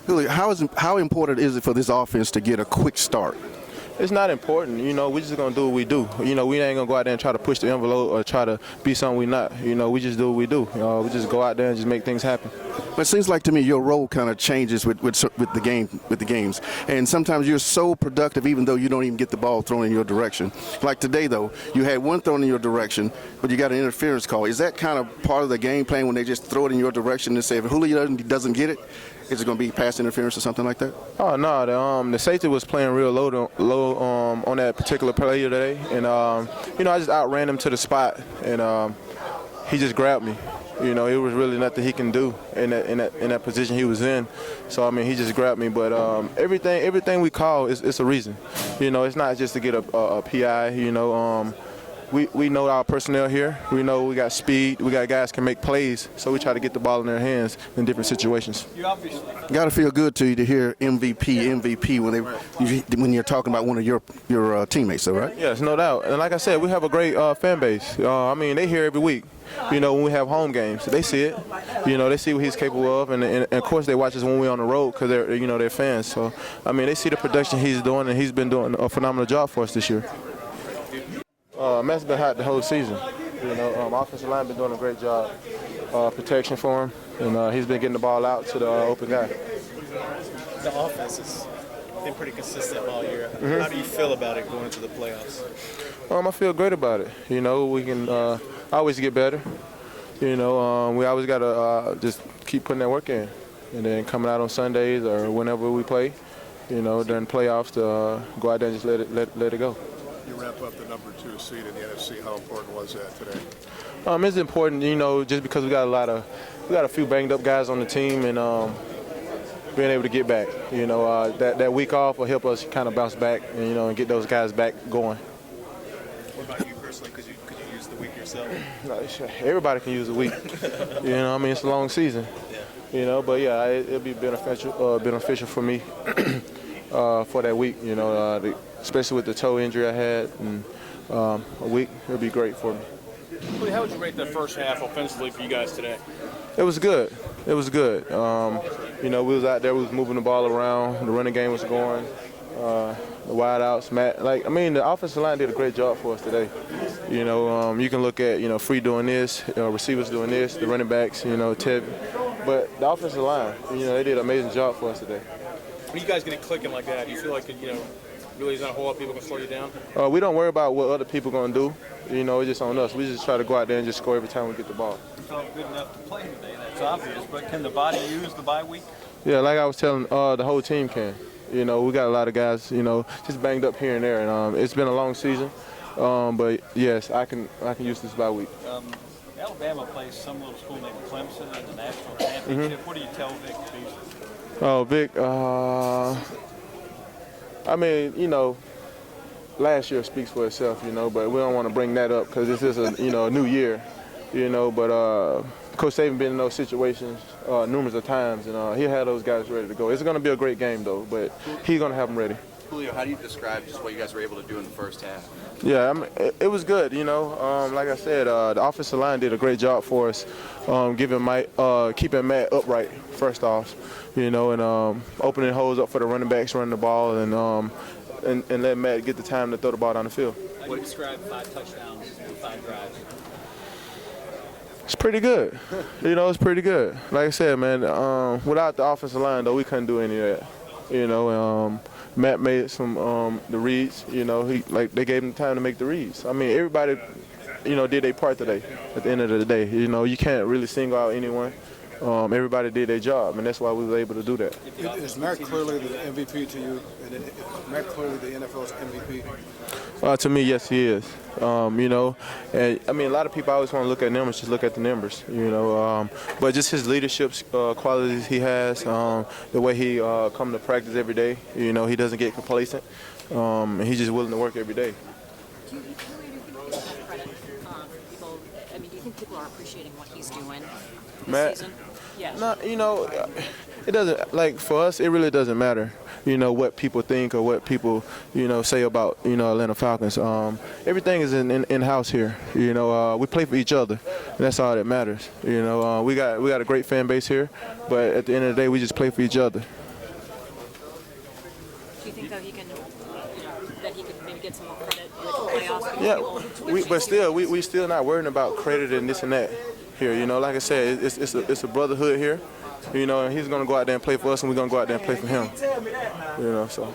Julio, how important is it for this offense to get a quick start? It's not important. We just going to do what we do. We ain't going to go out there and try to push the envelope or try to be something we not. We just do what we do. We just go out there and just make things happen. But it seems like to me your role kind of changes with the games. And sometimes you're so productive even though you don't even get the ball thrown in your direction. Like today, though, you had one thrown in your direction, but you got an interference call. Is that kind of part of the game plan when they just throw it in your direction and say if Julio doesn't get it, is it going to be pass interference or something like that? Oh no, the safety was playing real low on that particular play today, and I just outran him to the spot, and he just grabbed me. It was really nothing he can do in that position he was in. So he just grabbed me. But everything we call it's a reason. It's not just to get a PI. We know our personnel here. We know we got speed. We got guys can make plays. So we try to get the ball in their hands in different situations. You got to feel good to you to hear MVP when you're talking about one of your teammates, though, right? Yes, no doubt. And like I said, we have a great fan base. They here every week. When we have home games, they see it. They see what he's capable of, and of course they watch us when we're on the road because they're fans. So they see the production he's doing, and he's been doing a phenomenal job for us this year. Matt's been hot the whole season. Offensive line been doing a great job protection for him, and he's been getting the ball out to the open guy. The offense has been pretty consistent all year. Mm-hmm. How do you feel about it going into the playoffs? I feel great about it. We can always get better. We always got to just keep putting that work in, and then coming out on Sundays or whenever we play, during playoffs to go out there and just let it go. You wrap up the number 2 seed in the NFC. How important was that today? It's important, just because we got a few banged up guys on the team, and being able to get back. That week off will help us kind of bounce back and get those guys back going. What about you personally? Could you use the week yourself? Everybody can use a week. It's a long season. Yeah. But yeah, it'll be beneficial for me for that week. Especially with the toe injury I had, and a week, it'll be great for me. How would you rate the first half offensively for you guys today? It was good. We was out there, we was moving the ball around, the running game was going, the wide outs, Matt. The offensive line did a great job for us today. You can look at, Free doing this, receivers doing this, the running backs, Ted. But the offensive line, they did an amazing job for us today. When you guys get it clicking like that, do you feel like really is not a whole lot of people can slow you down? We don't worry about what other people going to do. It's just on us. We just try to go out there and just score every time we get the ball. You felt good enough to play today, that's obvious, but can the body use the bye week? Yeah, like I was telling, the whole team can. We got a lot of guys, just banged up here and there. And it's been a long season. But, yes, I can use this bye week. Alabama plays some little school named Clemson in the national championship. Mm-hmm. What do you tell Vic Beasley? Oh, Vic, last year speaks for itself, but we don't want to bring that up because this is a new year, but Coach Saban been in those situations numerous of times, and he had those guys ready to go. It's going to be a great game, though, but he's going to have them ready. Julio, how do you describe just what you guys were able to do in the first half? Yeah, it was good, like I said, the offensive line did a great job for us, keeping Matt upright, first off, and opening holes up for the running backs, running the ball, and let Matt get the time to throw the ball down the field. How do you describe 5 touchdowns in 5 drives? It's pretty good. It's pretty good. Like I said, man, without the offensive line, though, we couldn't do any of that. Matt made some the reads. They gave him time to make the reads. Everybody, did their part today. At the end of the day, you can't really single out anyone. Everybody did their job, and that's why we were able to do that. Is Matt clearly the MVP to you? And is Matt clearly the NFL's MVP? To me, yes, he is. And a lot of people always want to look at numbers, just look at the numbers, but just his leadership qualities he has, the way he come to practice every day, he doesn't get complacent, and he's just willing to work every day. Do you think people are appreciating what he's doing this season? Yeah. No, it doesn't, for us, it really doesn't matter. What people think or what people, say about, Atlanta Falcons. Everything is in-house here. We play for each other, and that's all that matters. We got a great fan base here, but at the end of the day, we just play for each other. you think though he can maybe get some more credit with the playoffs? Yeah, but still, we still not worrying about credit and this and that here. You know, like I said, it's a brotherhood here. You know, and he's gonna go out there and play for us, and we're gonna go out there and play for him. You know, so.